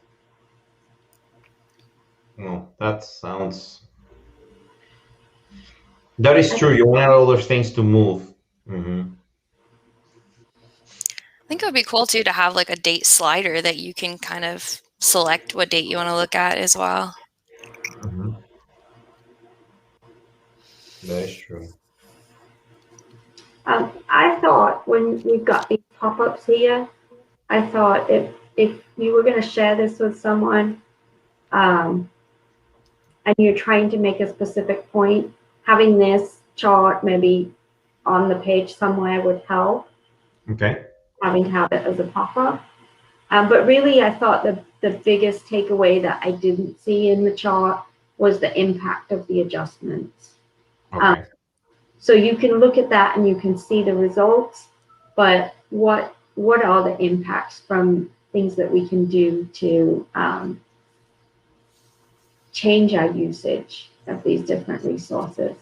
Speaker 1: Well, that is true. You want all those things to move. Mm-hmm.
Speaker 2: I think it would be cool too to have like a date slider that you can kind of select what date you want to look at as well.
Speaker 1: Mm-hmm. That is true.
Speaker 4: I thought when we've got these pop-ups here, I thought if you were going to share this with someone, and you're trying to make a specific point, having this chart maybe on the page somewhere would help.
Speaker 1: Okay.
Speaker 4: Having to have it as a pop-up. But really, I thought the biggest takeaway that I didn't see in the chart was the impact of the adjustments.
Speaker 1: Okay.
Speaker 4: So you can look at that and you can see the results, but what are the impacts from things that we can do to change our usage of these different resources?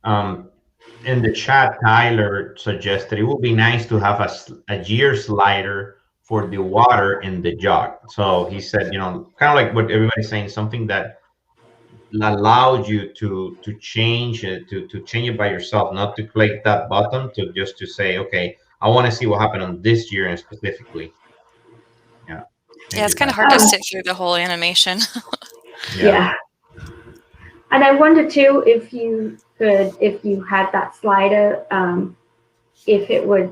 Speaker 1: In the chat, Tyler suggested it would be nice to have a gear slider for the water in the jug. So he said, kind of like what everybody's saying, something that allows you to change it, to change it by yourself, not to click that button, to say, okay, I want to see what happened on this year and specifically. Yeah.
Speaker 2: Yeah, it's
Speaker 1: Maybe
Speaker 2: kind of
Speaker 1: that.
Speaker 2: hard to sit through the whole animation.
Speaker 4: Yeah. And I wonder too if you had that slider, if it would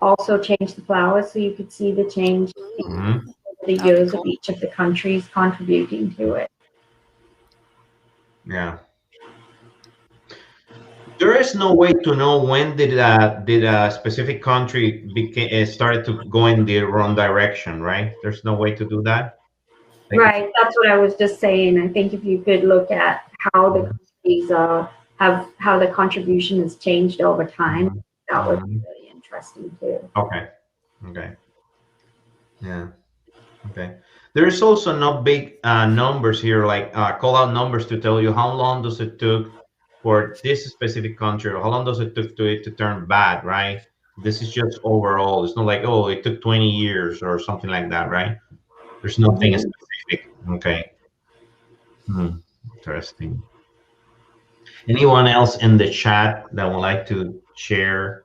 Speaker 4: also change the flowers so you could see the change
Speaker 1: Mm-hmm.
Speaker 4: in the years of each of the countries contributing to it.
Speaker 1: Yeah. There is no way to know when did a specific country started to go in the wrong direction, right? There's no way to do that.
Speaker 4: Right, that's what I was just saying. I think if you could look at how the countries how the contribution has changed over time, that would be really interesting too.
Speaker 1: Okay. Yeah. Okay. There's also no big numbers here, like call out numbers to tell you how long does it took for this specific country, or how long does it took to it to turn bad, right? This is just overall. It's not like, oh, it took 20 years or something like that, right? There's nothing specific. Okay. Interesting. Anyone else in the chat that would like to share?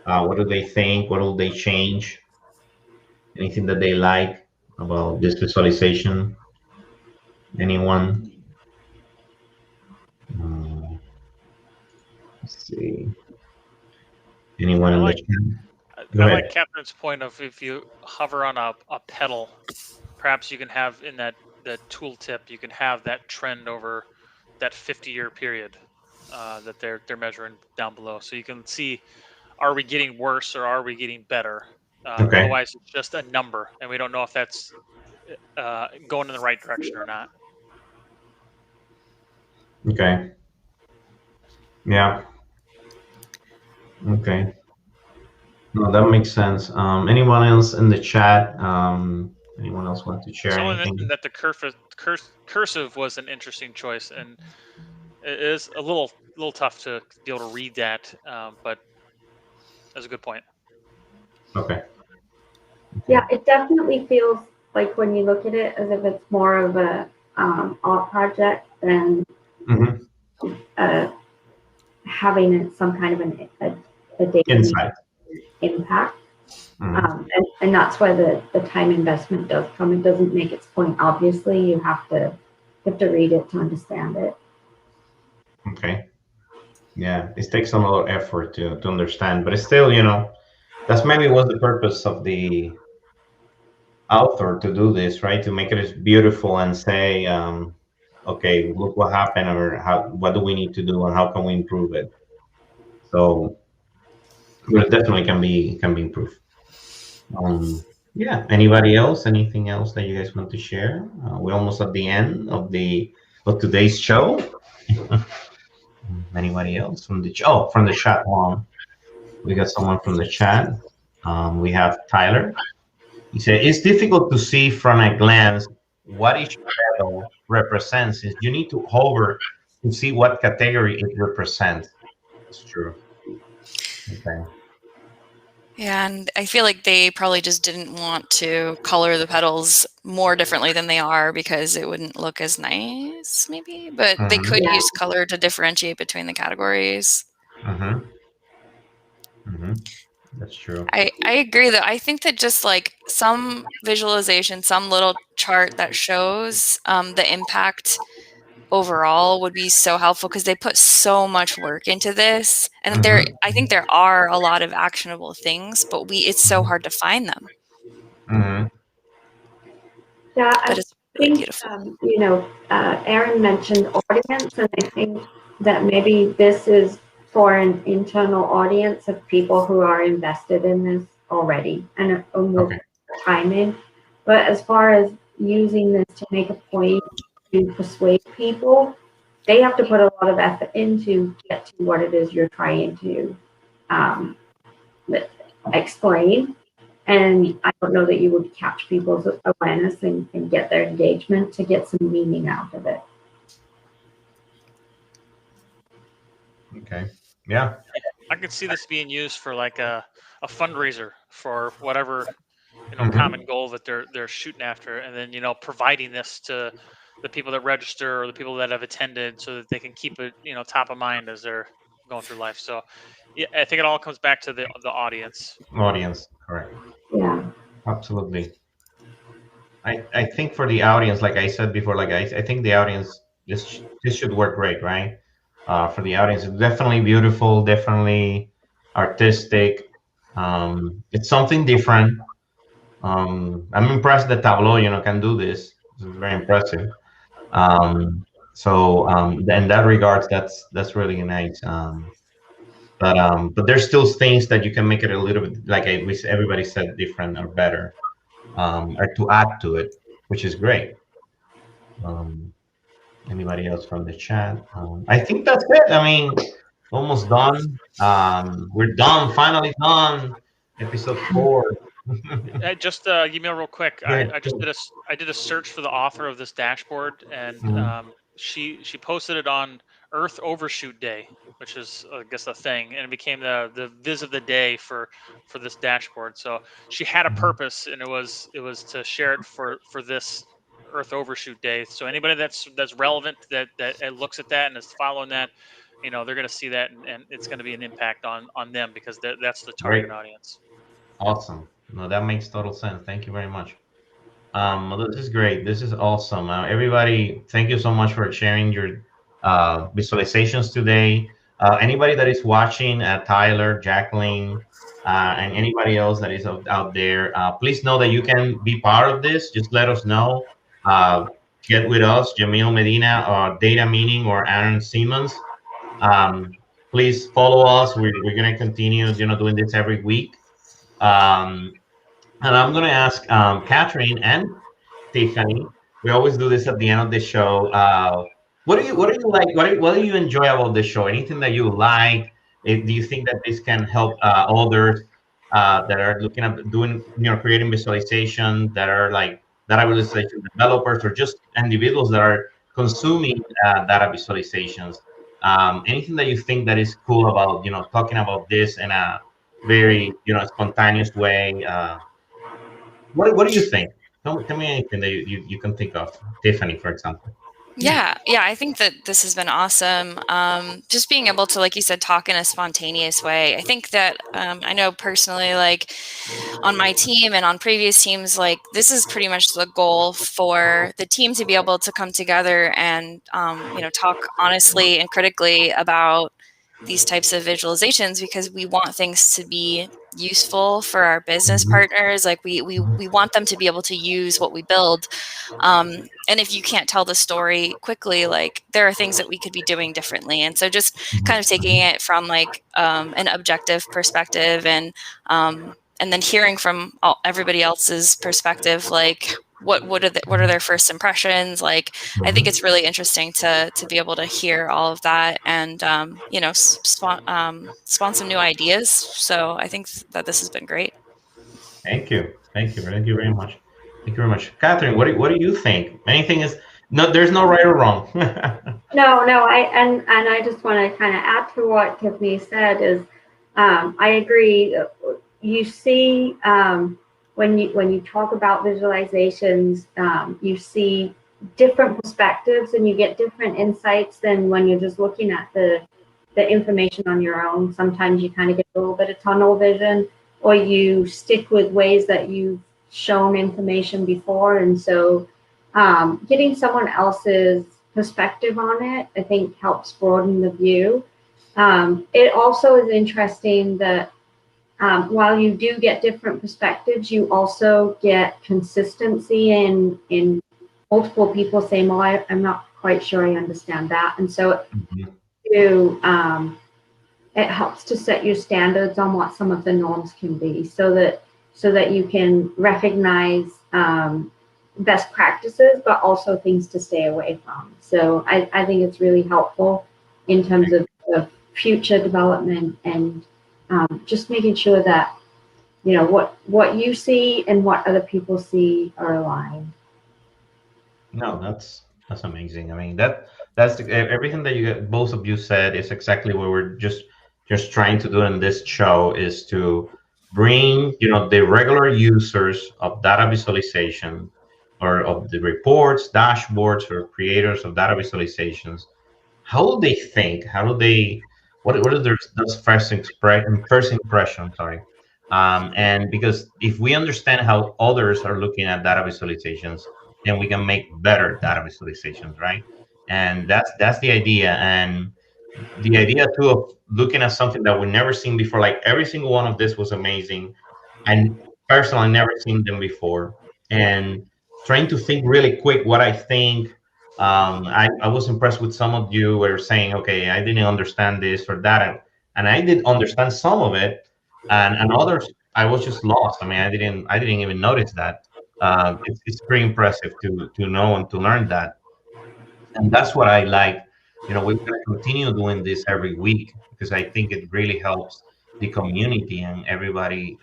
Speaker 1: What do they think? What will they change? Anything that they like about this visualization? Anyone? Let's see. Anyone in the chat? Go
Speaker 3: I
Speaker 1: ahead.
Speaker 3: like Catherine's point of if you hover on a pedal, perhaps you can have in that tooltip, you can have that trend over that 50-year period that they're measuring down below, so you can see, are we getting worse or are we getting better?
Speaker 1: Okay.
Speaker 3: Otherwise, it's just a number, and we don't know if that's going in the right direction or not.
Speaker 1: Okay. Yeah. Okay. No, that makes sense. Anyone else in the chat? Anyone else want to share
Speaker 3: Someone
Speaker 1: anything?
Speaker 3: mentioned that the cursive was an interesting choice, and it is a little tough to be able to read that, but that's a good point.
Speaker 1: Okay.
Speaker 4: Yeah, it definitely feels like when you look at it as if it's more of a art project than having some kind of a data
Speaker 1: Insight.
Speaker 4: impact. And that's why the time investment does come. It doesn't make its point. Obviously, you have to read it to understand it.
Speaker 1: Okay. Yeah, it takes a lot of effort to understand, but it's still, that's maybe was the purpose of the author to do this, right? To make it as beautiful and say, okay, look what happened, or what do we need to do, and how can we improve it? So, but it definitely can be improved. Yeah. Anybody else? Anything else that you guys want to share? We're almost at the end of today's show. Anybody else from the from the chat one? We got someone from the chat. We have Tyler. He said it's difficult to see from a glance what each shadow represents. Is you need to hover to see what category it represents. It's true. Okay.
Speaker 2: Yeah, and I feel like they probably just didn't want to color the petals more differently than they are because it wouldn't look as nice, maybe. But they could
Speaker 4: Yeah.
Speaker 2: use color to differentiate between the categories.
Speaker 1: That's true.
Speaker 2: I agree though. I think that just like some visualization, some little chart that shows the impact overall would be so helpful because they put so much work into this, and I think there are a lot of actionable things, but it's so hard to find them.
Speaker 4: Yeah,
Speaker 2: But
Speaker 4: I
Speaker 2: it's really
Speaker 4: think,
Speaker 2: beautiful.
Speaker 4: Aaron mentioned audience, and I think that maybe this is for an internal audience of people who are invested in this already and will put time in. But as far as using this to make a point to persuade people, they have to put a lot of effort in to get to what it is you're trying to um, explain. And I don't know that you would catch people's awareness and get their engagement to get some meaning out of it.
Speaker 1: Okay. Yeah.
Speaker 3: I could see this being used for like a fundraiser for whatever common goal that they're shooting after, and then providing this to the people that register or the people that have attended so that they can keep it top of mind as they're going through life. So yeah, I think it all comes back to the audience.
Speaker 1: Audience, correct.
Speaker 4: Yeah.
Speaker 1: Absolutely. I think for the audience, like I said before, like I think the audience, this should work great, right? For the audience, it's definitely beautiful, definitely artistic. It's something different. I'm impressed that Tableau, can do this. This is very impressive. So in that regards, that's really nice. But there's still things that you can make it a little bit, like everybody said, different or better, or to add to it, which is great. Um, Anybody else from the chat? I think that's it. I mean, almost done. We're done. Finally done. Episode 4.
Speaker 3: Just give me a real quick.
Speaker 1: Yeah,
Speaker 3: I just
Speaker 1: cool.
Speaker 3: did a search for the author of this dashboard, and she posted it on Earth Overshoot Day, which is I guess a thing, and it became the viz of the day for this dashboard. So she had a purpose, and it was to share it for this Earth Overshoot Day. So anybody that's relevant that looks at that and is following that, they're going to see that, and it's going to be an impact on them because that's the
Speaker 1: Great.
Speaker 3: target audience.
Speaker 1: Awesome. No, that makes total sense. Thank you very much. Well, this is great. This is awesome. Everybody, thank you so much for sharing your visualizations today. Anybody that is watching, Tyler, Jacqueline, and anybody else that is out there, please know that you can be part of this. Just let us know. Get with us, Jamil Medina, or Data Meaning, or Aaron Simmons. Please follow us. We're going to continue, doing this every week. And I'm going to ask Catherine and Tiffany. We always do this at the end of the show. What do you like? What do you enjoy about the show? Anything that you like? Do you think that this can help others that are looking at doing, creating visualization, that are like data visualization developers, or just individuals that are consuming data visualizations? Anything that you think that is cool about, talking about this in a very, spontaneous way? What do you think? Tell me anything that you can think of. Tiffany, for example.
Speaker 2: Yeah, I think that this has been awesome. Just being able to, like you said, talk in a spontaneous way. I think that I know personally, like on my team and on previous teams, like this is pretty much the goal for the team to be able to come together and talk honestly and critically about these types of visualizations, because we want things to be useful for our business partners. Like we want them to be able to use what we build. And if you can't tell the story quickly, like there are things that we could be doing differently. And so just kind of taking it from like an objective perspective, and then hearing from everybody else's perspective, like what are their first impressions? Like I think it's really interesting to be able to hear all of that, and spawn some new ideas. So I think that this has been great.
Speaker 1: Thank you. Thank you very much. Thank you very much. Catherine, what do you think? Anything is no, there's no right or wrong.
Speaker 4: No, I just want to kind of add to what Tiffany said is, I agree. you see when you talk about visualizations, you see different perspectives and you get different insights than when you're just looking at the information on your own. Sometimes you kind of get a little bit of tunnel vision, or you stick with ways that you've shown information before. And so getting someone else's perspective on it, I think, helps broaden the view. It also is interesting that while you do get different perspectives, you also get consistency in multiple people saying, well, I'm not quite sure I understand that. And so it helps to set your standards on what some of the norms can be, so that you can recognize best practices, but also things to stay away from. So I think it's really helpful in terms of future development, and just making sure that what you see and what other people see are aligned.
Speaker 1: No, that's amazing. I mean, that's everything that both of you said is exactly what we're just trying to do in this show, is to bring the regular users of data visualization, or of the reports, dashboards, or creators of data visualizations. How do they think? How do they? What are their those first impression? Sorry. And because if we understand how others are looking at data visualizations, then we can make better data visualizations, right? And that's the idea. And the idea too of looking at something that we've never seen before. Like every single one of this was amazing, and personally never seen them before. And trying to think really quick what I think. I was impressed with some of you were saying, okay, I didn't understand this or that, and I did understand some of it, and others I was just lost. I mean, I didn't even notice that. It's pretty impressive to know and to learn that, and that's what I like. We're going to continue doing this every week because I think it really helps the community and everybody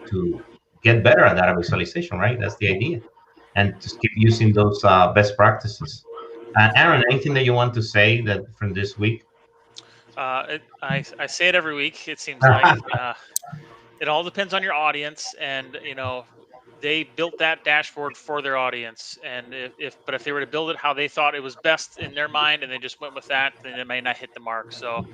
Speaker 1: to get better at data visualization, right? That's the idea, and just keep using those best practices. Aaron, anything that you want to say that from this week?
Speaker 3: I say it every week. It seems like it all depends on your audience, and they built that dashboard for their audience. And if they were to build it how they thought it was best in their mind, and they just went with that, then it may not hit the mark. So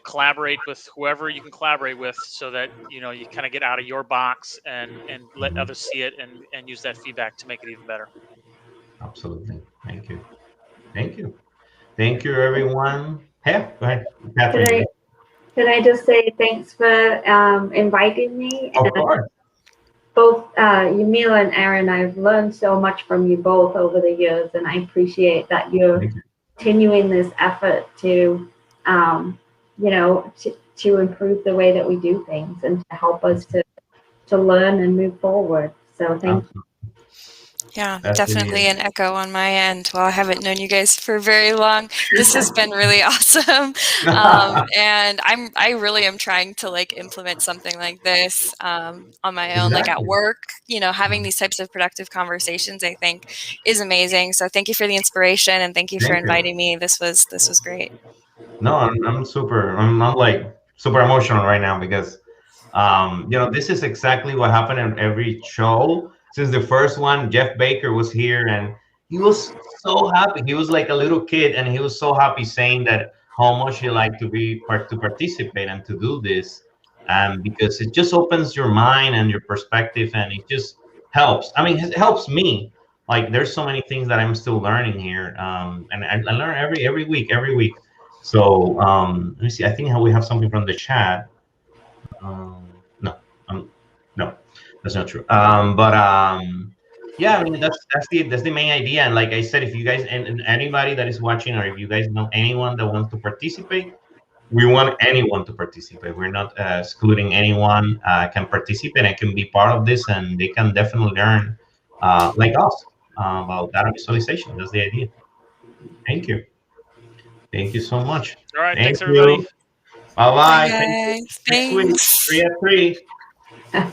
Speaker 3: collaborate with whoever you can collaborate with, so that you kind of get out of your box and let
Speaker 1: Mhm.
Speaker 3: others see it, and use that feedback to make it even better.
Speaker 1: Absolutely. Thank you. Thank you. Thank you, everyone. Yeah, go ahead,
Speaker 4: Can
Speaker 1: Catherine.
Speaker 4: I can I just say thanks for inviting me?
Speaker 1: Of
Speaker 4: And
Speaker 1: course.
Speaker 4: both Yamila and Aaron, I've learned so much from you both over the years, and I appreciate that you're
Speaker 1: Thank you.
Speaker 4: continuing this effort to, to improve the way that we do things and to help us to learn and move forward. So thank you.
Speaker 2: Yeah,
Speaker 1: That's
Speaker 2: definitely an echo on my end. While I haven't known you guys for very long, this has been really awesome. And I really am trying to implement something like this on my own, like at
Speaker 1: Exactly.
Speaker 2: work. Having these types of productive conversations, I think, is amazing. So thank you for the inspiration, and thank you for
Speaker 1: Thank you.
Speaker 2: inviting me. This was great.
Speaker 1: No, I'm like super emotional right now because this is exactly what happened in every show. Since the first one, Jeff Baker was here and he was so happy. He was like a little kid and he was so happy saying that how much he liked to participate and to do this. Because it just opens your mind and your perspective, and it just helps. I mean, it helps me. Like there's so many things that I'm still learning here. And I learn every week. So let me see. I think we have something from the chat. No, no, that's not true. Yeah, I mean that's the main idea. And like I said, if you guys and anybody that is watching, or if you guys know anyone that wants to participate, we want anyone to participate. We're not excluding anyone. Can participate and can be part of this, and they can definitely learn, like us, about data visualization. That's the idea. Thank you. Thank you so much.
Speaker 3: All right,
Speaker 1: Thank
Speaker 3: thanks everybody.
Speaker 1: you. Bye
Speaker 2: Bye,
Speaker 1: bye. Thank you.
Speaker 2: guys.
Speaker 1: Next week,
Speaker 2: Thanks.
Speaker 1: 3 at 3.